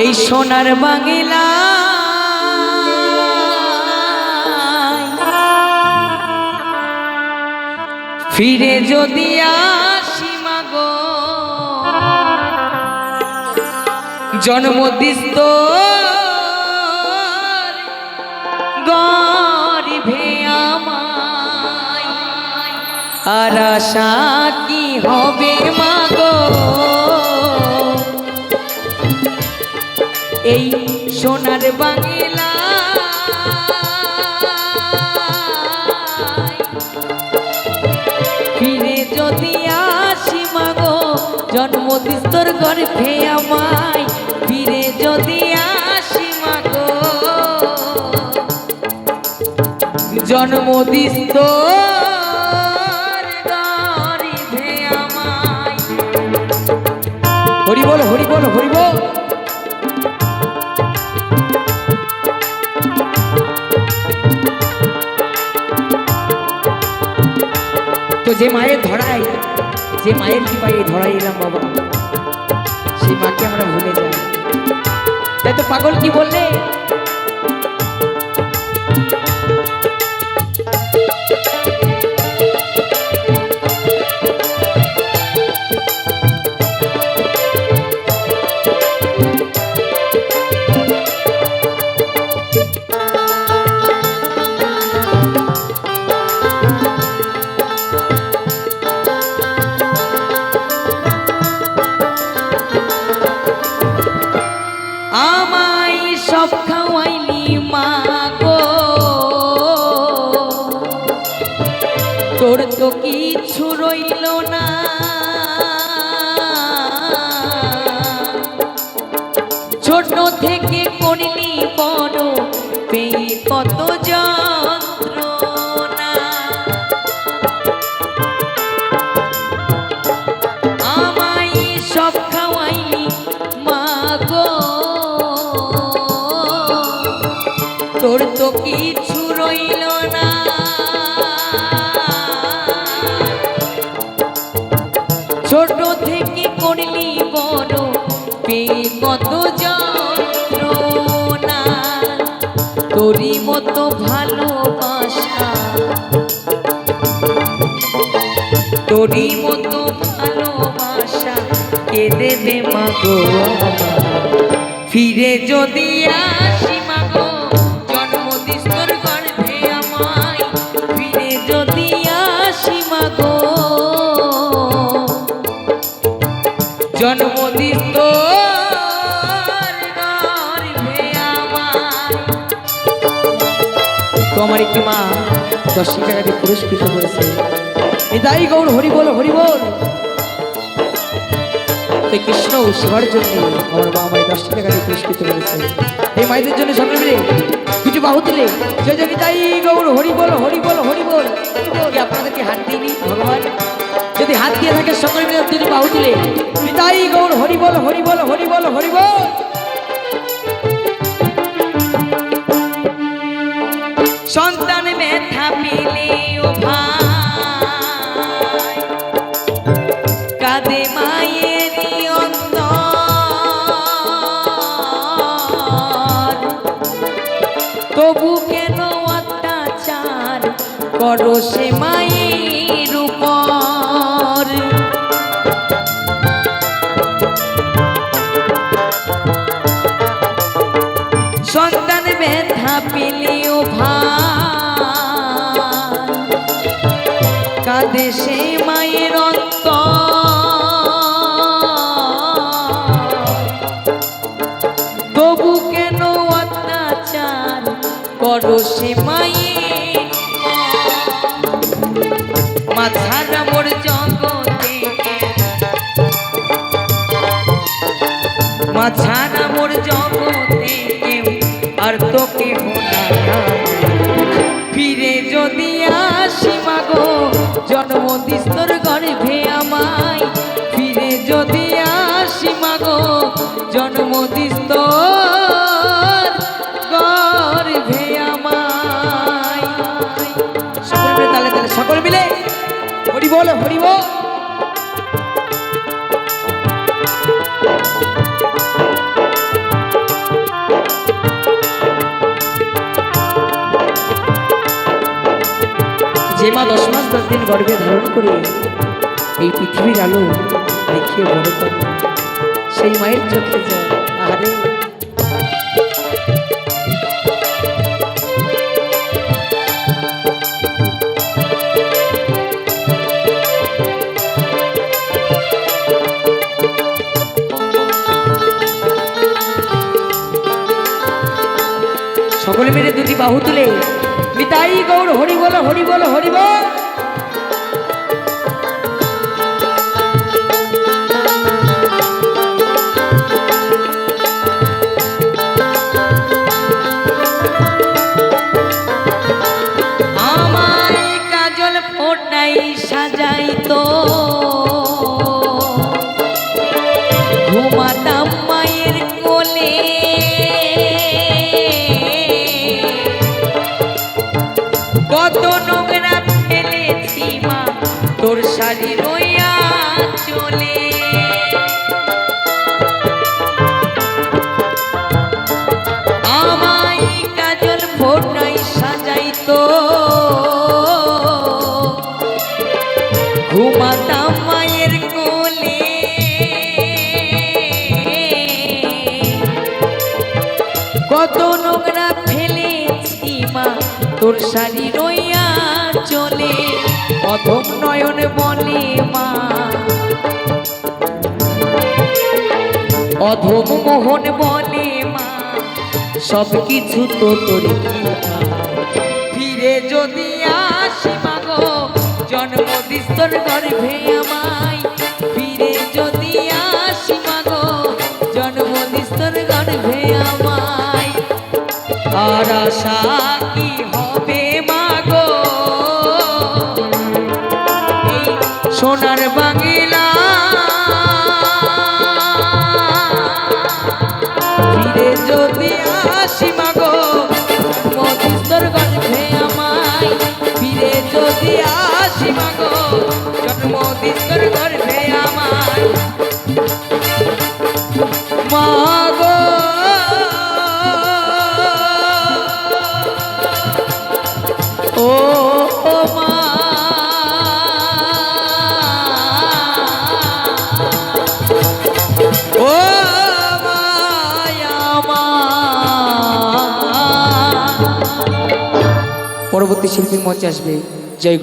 এই সোনার বাংলা ফিরে যদি আসি মাগো জন্মদিস্ত গরিবে আমায় আর আশা কি হবে মাগো এই সোনার বাংলা ফিরে যদি আসি মাগো জন্মদিস্তর গর্ভে আমায় ফিরে যদি আসি মাগো জন্মদিস্তর গর্ভে আমায়। হরি বল হরি বল হরি বল। তো যে মায়ের ধরাই যে মায়ের কৃপায় ধরাই এলাম বাবা সেই মাকে আমরা ভুলে যাই। তাই তো পাগল কি বললে সব খাওয়াইলি মাগো তোর তো কিছু রইল না ছোট থেকে করলি বড় পেয়ে কত যন্ত্রণা আমায় সব খাওয়াইলি মাগো তোর তো কিছু রইল না ছোট থেকে করলি বড় পেয়ে কত যন্ত্রণা তোরই মতো ভালোবাসা তোরই মতো ভালোবাসা কে দেবে মাগো ফিরে যদি আসি মাগো জন্মদিস্তর গর্ভে আমায় ফিরে যদি আসি মাগো জন্মদিস্তর গর্ভে আমায়। তো আমার একটি মা 10 টাকা দিয়ে পুরস্কৃত করেছে নিতাই গৌর হরি বল হরি বল। কৃষ্ণ সেবার জন্য আমার মা আমায় 10 টাকা দিয়ে পুরস্কৃত করেছে। এই মায়েদের জন্য সকলে মিলে দুটি বাহু দিলে জয় জয় নিতাই গৌর হরি বল হরি বল হরি বল। আপনাদেরকে হাত দিইনি ভগবান যদি হাত দিয়ে থাকে সকলে মিলে দুটি বাহু দিলে নিতাই গৌর হরি বল হরি বল হরি বল হরি বল। সন্তান ব্যথা পেলে ও ভাই কাঁদে মায়ের অন্তর তবু কেন অত্যাচার করো সে মায়ের উপর সন্তান ব্যথা পেলেও ভাই কাঁদে সে মায়ের অন্তর তবু কেন অত্যাচার করো সে মায়ের মাথার মোর জগতে মাথার মোর জগতে কেউ আর তো কেহ না ফিরে যদি আসি মাগো জন্মদিস্তর গর্ভে আমায় ফিরে যদি আসি মাগো জন্মদিস্তর গর্ভে আমায়। সকল মিলে তালে তালে সকল মিলে হরি বল হরি বল। যে মা 10 মাস 10 দিন গর্ভে ধারণ করে এই পৃথিবীর আলো দেখিয়ে বড় করে, সেই মায়ের চোখে জল। আরে সকলে মিলে দুটি বাহু তুলে নিতাই গৌর হরি বল হরি বল হরি বল। আমায় কাজল ফোটাই সাজাই তো ঘুমাতাম মায়ের কোলে, কত নোংরা ফেলেছি মা তোর শাড়ি রইয়া চলে। আমায় কাজল ফোটাই সাজাই তো ঘুমাতাম মায়ের কোলে, কত নোংরা ফেলেছি মা তোর শাড়ি রইয়া চলে। অধম নয়ন বলে মা, অধম মোহন বলে মা, সব কিছু তো তোর ফিরে যদি আসি মাগো জন্ম দিস তোর গর্ভে আমায়, ফিরে যদি আসি মাগো জন্ম দিস তোর গর্ভে আমায়। আর আশা কি হবে মাগো এই সোনার বাংলা, ফিরে যদি আসি মাগো মধুস্তর গর্ভে আমায়, ফিরে যদি আসি মাগো জন্মদিস্তর গর্ভে আমায়। মাগো ও মা, ও মায়া মা। পরবর্তী শিল্পীর মঞ্চে আসবে। জয় গুরু।